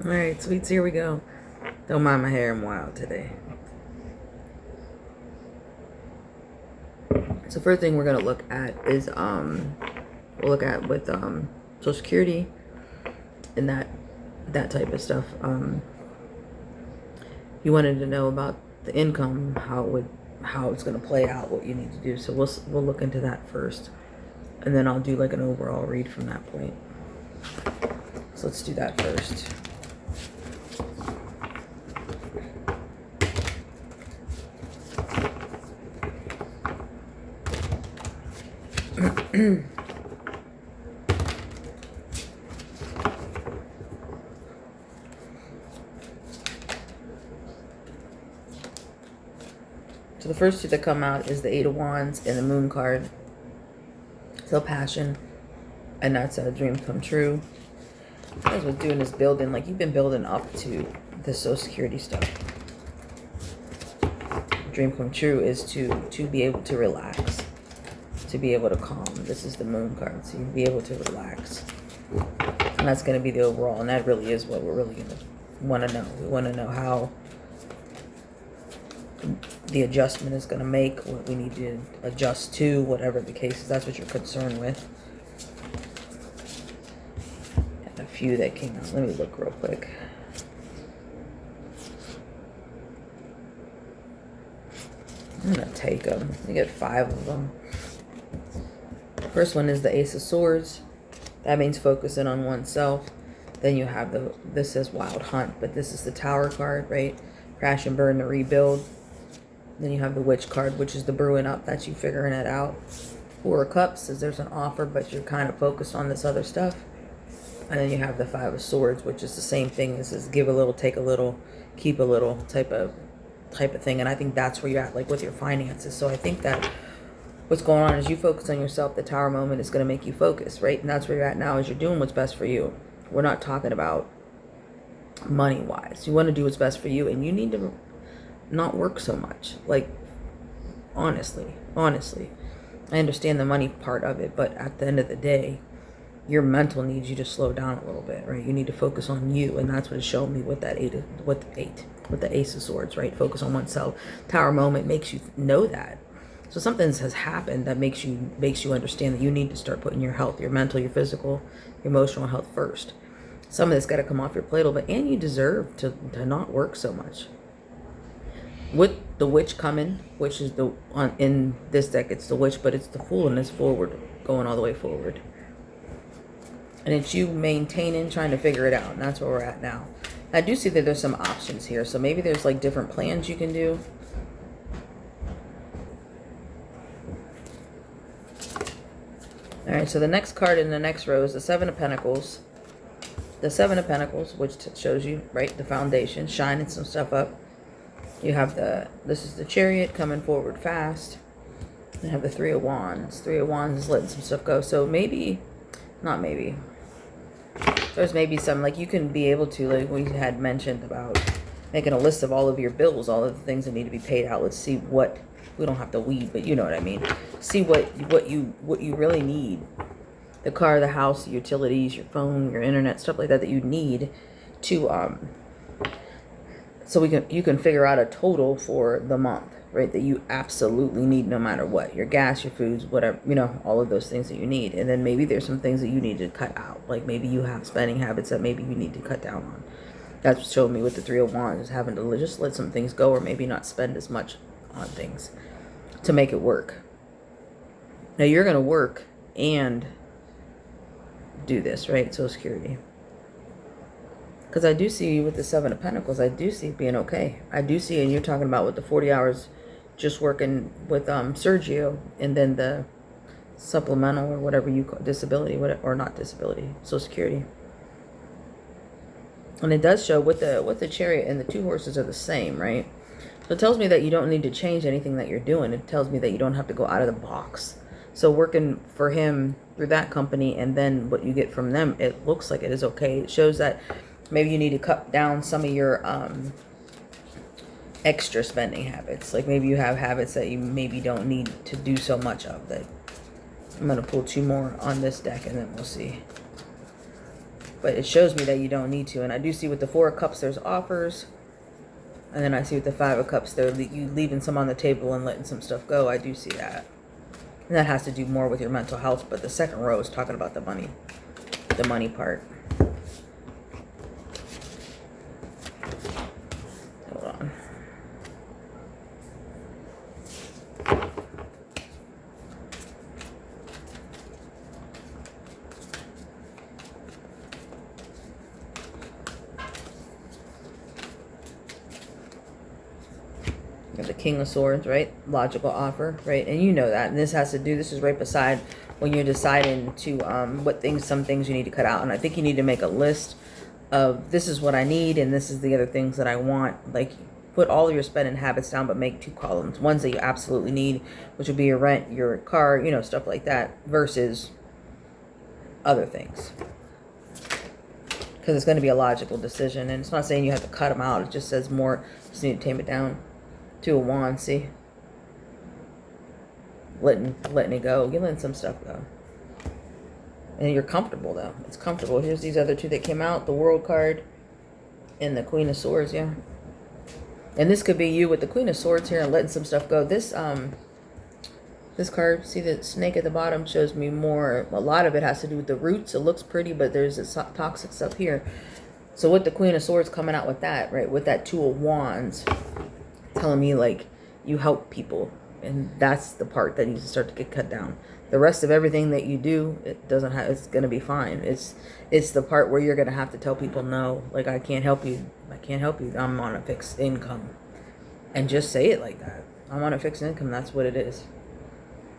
Alright, sweets, here we go. Don't mind my hair, I'm wild today. So first thing we're gonna look at is we'll look at with Social Security and that type of stuff. You wanted to know about the income, how it's gonna play out, what you need to do. So we'll look into that first, and then I'll do like an overall read from that point. So let's do that first. So the first two that come out is the Eight of Wands and the Moon card. So passion, and that's a dream come true. As with doing this building, like you've been building up to the Social Security stuff. Dream come true is to be able to relax, to be able to calm. This is the Moon card, so you be able to relax, and that's going to be the overall. And that really is what we're really going to want to know. We want to know how the adjustment is going to make, what we need to adjust to, whatever the case is. That's what you're concerned with. And a few that came out. Let me look real quick. I'm going to take them. You get 5 of them. First one is the Ace of Swords. That means focusing on oneself. Then you have this says Wild Hunt, but this is the Tower card, right? Crash and burn to rebuild. Then you have the Witch card, which is the brewing up. That's you figuring it out. 4 of Cups says there's an offer, but you're kind of focused on this other stuff. And then you have the 5 of Swords, which is the same thing. This is give a little, take a little, keep a little type of thing. And I think that's where you're at, like with your finances. So I think that what's going on is you focus on yourself. The Tower moment is going to make you focus, right? And that's where you're at now, is you're doing what's best for you. We're not talking about money-wise. You want to do what's best for you, and you need to not work so much. Like, honestly, I understand the money part of it, but at the end of the day, your mental needs you to slow down a little bit, right? You need to focus on you, and that's what it's showing me with that with the Ace of Swords, right? Focus on oneself. Tower moment makes you know that. So something has happened that makes you understand that you need to start putting your health, your mental, your physical, your emotional health first. Some of this got to come off your plate a little bit, and you deserve to not work so much. With the Witch coming, which is in this deck, it's the Witch, but it's the Fool, and it's forward, going all the way forward. And it's you maintaining, trying to figure it out, and that's where we're at now. I do see that there's some options here, so maybe there's like different plans you can do. All right, so the next card in the next row is the 7 of Pentacles. The 7 of Pentacles, which shows you, right, the foundation, shining some stuff up. You have this is the Chariot coming forward fast. You have the 3 of Wands. 3 of Wands is letting some stuff go. So maybe, not maybe, there's maybe some, like you can be able to, like we had mentioned about making a list of all of your bills, all of the things that need to be paid out. Let's see what, we don't have to weed, but you know what I mean. See what you really need. The car, the house, the utilities, your phone, your internet, stuff like that you need to so you can figure out a total for the month, right? That you absolutely need no matter what. Your gas, your foods, whatever, you know, all of those things that you need. And then maybe there's some things that you need to cut out. Like maybe you have spending habits that maybe you need to cut down on. That's what showed me with the 3 of Wands, is having to just let some things go, or maybe not spend as much on things to make it work. Now you're going to work and do this, right? Social Security. Because I do see you with the 7 of Pentacles. I do see it being okay. I do see, and you're talking about with the 40 hours just working with Sergio, and then the supplemental or whatever you call disability, or not disability, Social Security. And it does show with the Chariot and the 2 horses are the same, right? So it tells me that you don't need to change anything that you're doing. It tells me that you don't have to go out of the box. So working for him through that company, and then what you get from them, it looks like it is okay. It shows that maybe you need to cut down some of your extra spending habits. Like maybe you have habits that you maybe don't need to do so much of. That I'm going to pull 2 more on this deck, and then we'll see. But it shows me that you don't need to. And I do see with the Four of Cups, there's offers. And then I see with the Five of Cups, they're you leaving some on the table and letting some stuff go. I do see that. And that has to do more with your mental health. But the second row is talking about the money part. Hold on. The King of Swords, right? Logical offer, right? And you know that. And this has to do, this is right beside when you're deciding to some things you need to cut out. And I think you need to make a list of this is what I need and this is the other things that I want. Like, put all your spending habits down, but make 2 columns. Ones that you absolutely need, which would be your rent, your car, you know, stuff like that, versus other things. Because it's going to be a logical decision. And it's not saying you have to cut them out. It just says more, just need to tame it down. 2 of Wands, see? Letting it go. You're letting some stuff go. And you're comfortable, though. It's comfortable. Here's these other 2 that came out. The World card and the Queen of Swords, yeah. And this could be you with the Queen of Swords here and letting some stuff go. This card, see the snake at the bottom, shows me more. A lot of it has to do with the roots. It looks pretty, but there's this toxic stuff here. So with the Queen of Swords coming out with that, right? With that 2 of Wands, telling me like you help people, and that's the part that needs to start to get cut down. The rest of everything that you do, it doesn't have, it's gonna be fine. It's the part where you're gonna have to tell people no, like I can't help you, I'm on a fixed income, and just say it like that. I'm on a fixed income, that's what it is.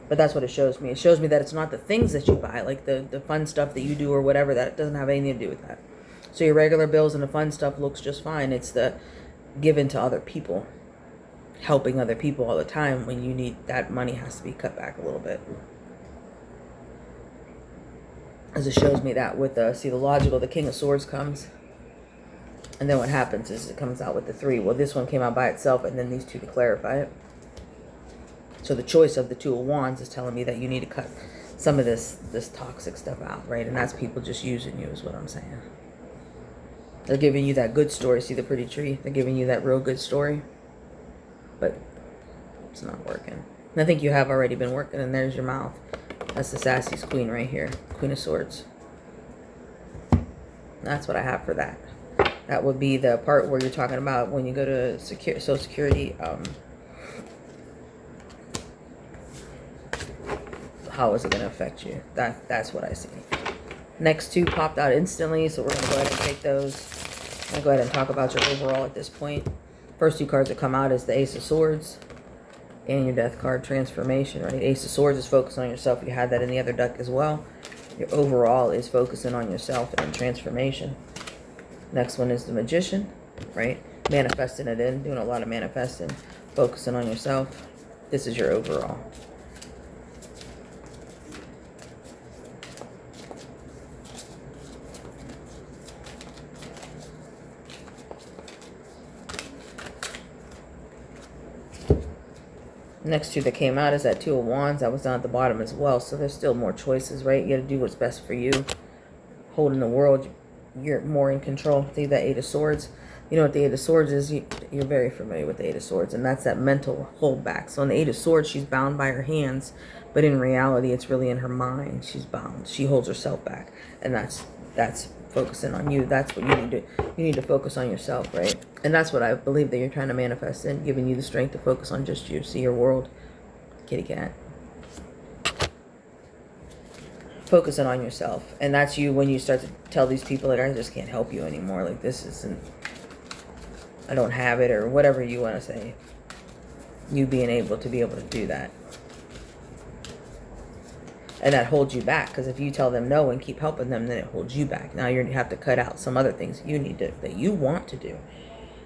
But that's what it shows me. It shows me that it's not the things that you buy, like the fun stuff that you do or whatever, that doesn't have anything to do with that. So your regular bills and the fun stuff looks just fine. It's the given to other people, helping other people all the time, when you need that money has to be cut back a little bit. As it shows me that with the, see the logical, the King of Swords comes, and then what happens is it comes out with the 3. Well, this one came out by itself, and then these 2 to clarify it. So the choice of the 2 of Wands is telling me that you need to cut some of this toxic stuff out, right? And that's people just using you, is what I'm saying. They're giving you that good story. See the pretty tree? They're giving you that real good story. But it's not working. And I think you have already been working, and there's your mouth. That's the Sassy's Queen right here. Queen of Swords. That's what I have for that. That would be the part where you're talking about when you go to Social Security. How is it going to affect you? That's what I see. Next 2 popped out instantly, so we're going to go ahead and take those. I'm going to go ahead and talk about your overall at this point. First 2 cards that come out is the Ace of Swords and your Death card, Transformation, right? Ace of Swords is focusing on yourself. You had that in the other deck as well. Your overall is focusing on yourself and transformation. Next one is the Magician, right? Manifesting it in, doing a lot of manifesting, focusing on yourself. This is your overall. Next 2 that came out is that 2 of Wands. That was down at the bottom as well. So there's still more choices, right? You got to do what's best for you. Holding the world, you're more in control. See that 8 of Swords? You know what the 8 of Swords is? You're very familiar with the 8 of Swords. And that's that mental holdback. So in the 8 of Swords, she's bound by her hands. But in reality, it's really in her mind. She's bound. She holds herself back. And that's focusing on you. That's what you need to focus on yourself, right? And that's what I believe that you're trying to manifest in, giving you the strength to focus on just you. See your world. Kitty cat. Focusing on yourself. And that's you when you start to tell these people that I just can't help you anymore. Like, this isn't, I don't have it, or whatever you want to say. You being able to do that. And that holds you back, because if you tell them no and keep helping them, then it holds you back. Now you have to cut out some other things you need to, that you want to do.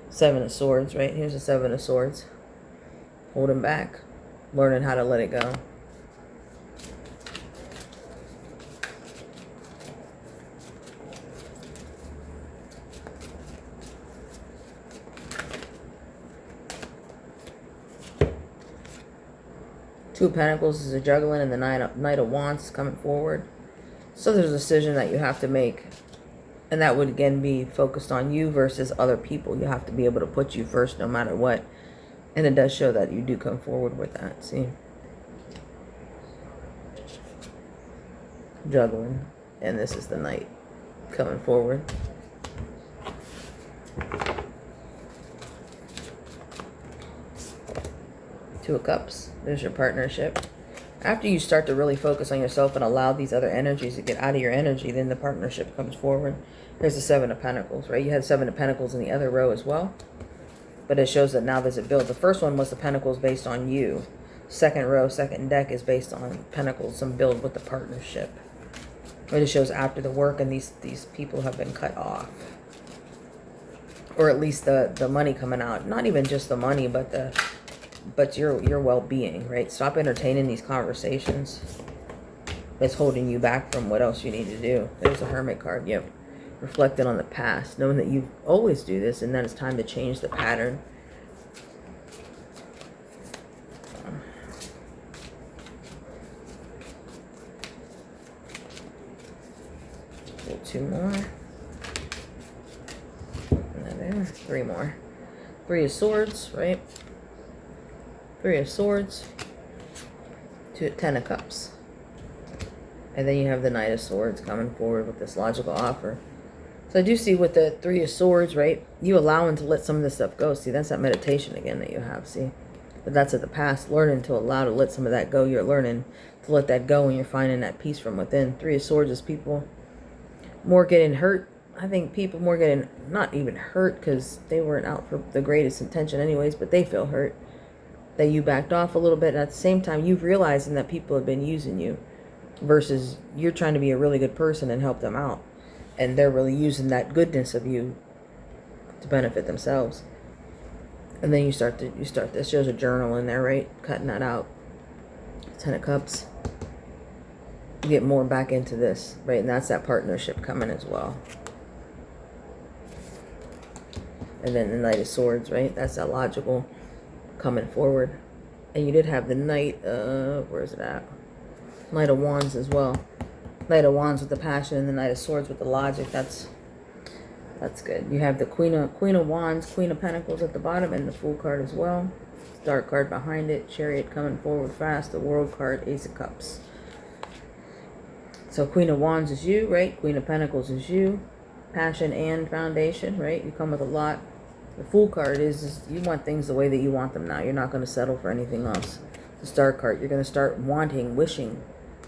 7 of Swords, right? Here's the 7 of Swords. Holding back. Learning how to let it go. Two of Pentacles is a juggling, and the Knight of Wands is coming forward. So there's a decision that you have to make. And that would again be focused on you versus other people. You have to be able to put you first no matter what. And it does show that you do come forward with that. See? Juggling. And this is the Knight coming forward. Two of Cups. There's your partnership. After you start to really focus on yourself and allow these other energies to get out of your energy, then the partnership comes forward. Here's the Seven of Pentacles, right? You had Seven of Pentacles in the other row as well. But it shows that now there's a build. The first one was the Pentacles based on you. Second row, second deck is based on Pentacles, some build with the partnership. It just shows after the work and these people have been cut off. Or at least the money coming out. Not even just the money, but your well-being, right? Stop entertaining these conversations that's holding you back from what else you need to do. There's a Hermit card. Yep. Reflecting on the past, knowing that you always do this and then it's time to change the pattern. Two more. And there, three more. Three of Swords, right? Three of Swords. Ten of Cups. And then you have the Knight of Swords coming forward with this logical offer. So I do see with the Three of Swords, right? You allowing to let some of this stuff go. See, that's that meditation again that you have, see? But that's at the past, learning to allow to let some of that go. You're learning to let that go and you're finding that peace from within. Three of Swords is people more getting hurt. I think people more getting, not even hurt because they weren't out for the greatest intention anyways, but they feel hurt. That you backed off a little bit. And at the same time, you've realizing that people have been using you versus you're trying to be a really good person and help them out. And they're really using that goodness of you to benefit themselves. And then you start this shows a journal in there, right? Cutting that out. Ten of Cups. You get more back into this, right? And that's that partnership coming as well. And then the Knight of Swords, right? That's that logical coming forward. And you did have the Knight of, where is it at? Knight of Wands as well. Knight of Wands with the passion and the Knight of Swords with the logic. That's good. You have the Queen of Wands, Queen of Pentacles at the bottom, and the Fool card as well. Dark card behind it. Chariot coming forward fast. The World card, Ace of Cups. So Queen of Wands is you, right? Queen of Pentacles is you. Passion and foundation, right? You come with a lot. The Fool card is you want things the way that you want them now. You're not going to settle for anything else. The Star card, you're going to start wanting, wishing,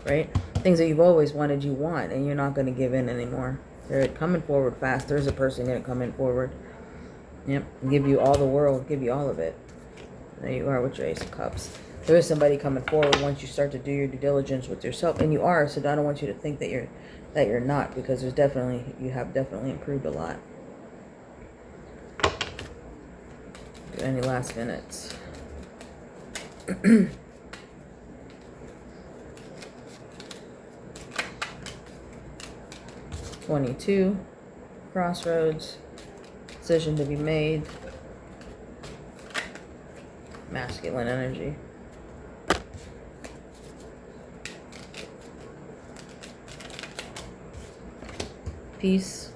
right? Things that you've always wanted, you want, and you're not going to give in anymore. They're coming forward fast. There's a person going to come in forward. Yep. Give you all the world. Give you all of it. There you are with your Ace of Cups. There is somebody coming forward once you start to do your due diligence with yourself, and you are. So I don't want you to think that you're not, because you have definitely improved a lot. Do any last minutes? 22. Crossroads. Decision to be made. Masculine energy. Peace.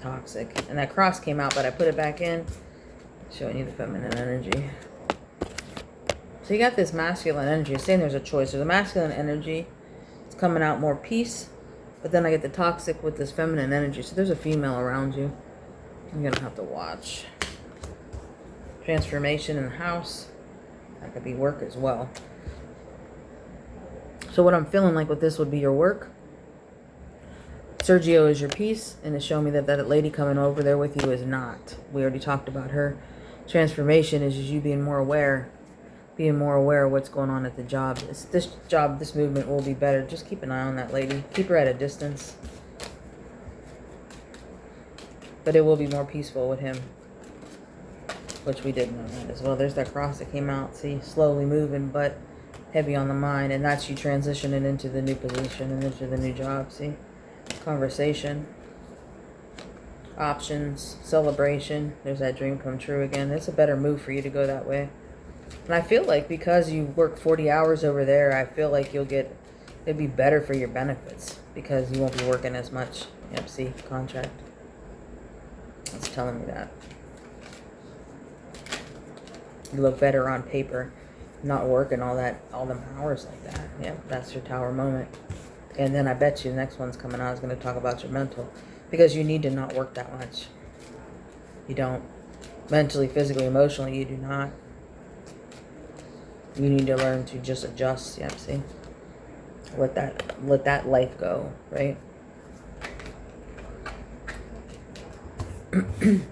Toxic. And that cross came out, but I put it back in. Showing you the feminine energy. So you got this masculine energy. Saying there's a choice. There's a masculine energy. It's coming out more peace. But then I get the toxic with this feminine energy. So there's a female around you. I'm going to have to watch. Transformation in the house. That could be work as well. So what I'm feeling like with this would be your work. Sergio is your peace. And it's showing me that lady coming over there with you is not. We already talked about her. Transformation is just you being more aware. Being more aware of what's going on at the job. This movement will be better. Just keep an eye on that lady. Keep her at a distance. But it will be more peaceful with him. Which we did know that as well. There's that cross that came out. See, slowly moving, but heavy on the mind. And that's you transitioning into the new position and into the new job. See? Conversation. Options. Celebration. There's that dream come true again. It's a better move for you to go that way. And I feel like because you work 40 hours over there, I feel like you'll get It'd be better for your benefits because you won't be working as much. Yep, see, contract. It's telling me that. You look better on paper, not working all them hours like that. Yep, that's your Tower moment. And then I bet you the next one's coming out is going to talk about your mental. Because you need to not work that much. You don't. Mentally, physically, emotionally, you do not. You need to learn to just adjust. Yep, see? Let that life go, right? You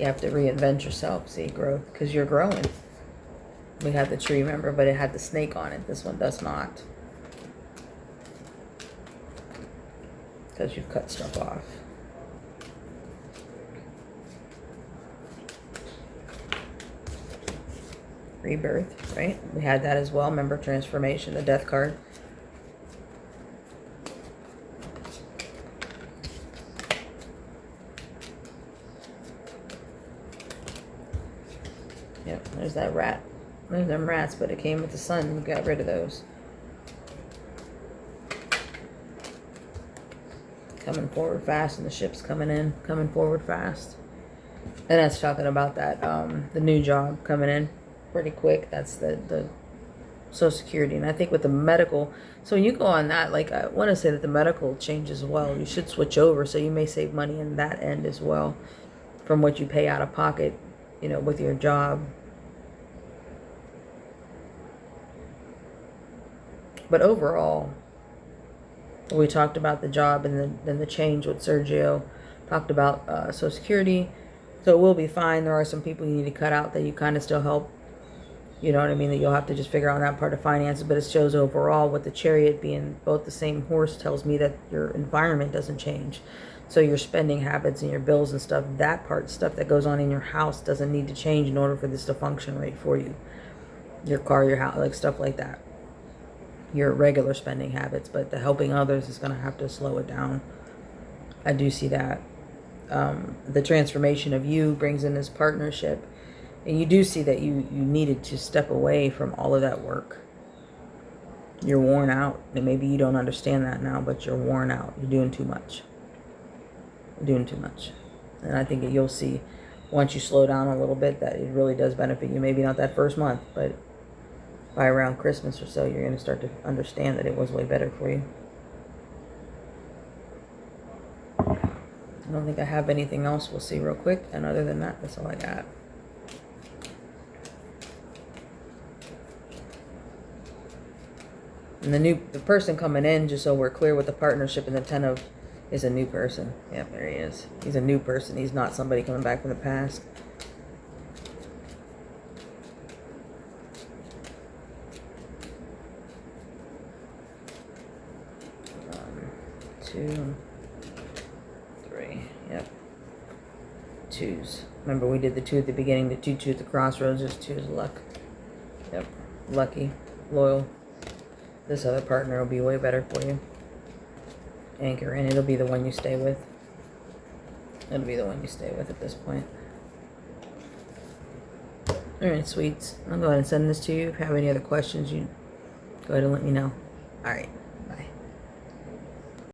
have to reinvent yourself, see, growth, because you're growing. We had the tree, remember, but it had the snake on it. This one does not. Because you've cut stuff off. Rebirth, right? We had that as well. Remember, transformation, the death card. Yep, there's that rat. There's them rats, but it came with the sun. We got rid of those. Coming forward fast, and the ship's coming forward fast. And that's talking about that, the new job coming in pretty quick. That's the Social Security. And I think with the medical, so when you go on that, like, I want to say that the medical changes as well. You should switch over, so you may save money in that end as well from what you pay out of pocket, you know, with your job. But overall, we talked about the job and then the change with Sergio. Talked about Social Security. So it will be fine. There are some people you need to cut out that you kind of still help. You know what I mean? That you'll have to just figure out that part of finances. But it shows overall with the Chariot being both the same horse tells me that your environment doesn't change. So your spending habits and your bills and stuff, that part, stuff that goes on in your house doesn't need to change in order for this to function right for you. Your car, your house, like stuff like that. Your regular spending habits, but the helping others is going to have to slow it down. I do see that. The transformation of you brings in this partnership, and you do see that you needed to step away from all of that work. You're worn out, and maybe you don't understand that now, but you're worn out. You're doing too much. You're doing too much. And I think that you'll see once you slow down a little bit that it really does benefit you. Maybe not that first month, but by around Christmas or so, you're going to start to understand that it was way better for you. I don't think I have anything else. We'll see real quick. And other than that, that's all I got. And the person coming in, just so we're clear with the partnership and the 10 of, is a new person. Yep, there he is. He's a new person. He's not somebody coming back from the past. Two, three, yep. Twos. Remember we did the 2 at the beginning, the 2 at the crossroads, just 2 is luck. Yep, lucky, loyal. This other partner will be way better for you. Anchor, and it'll be the one you stay with. It'll be the one you stay with at this point. Alright, sweets. I'll go ahead and send this to you. If you have any other questions, you go ahead and let me know. Alright.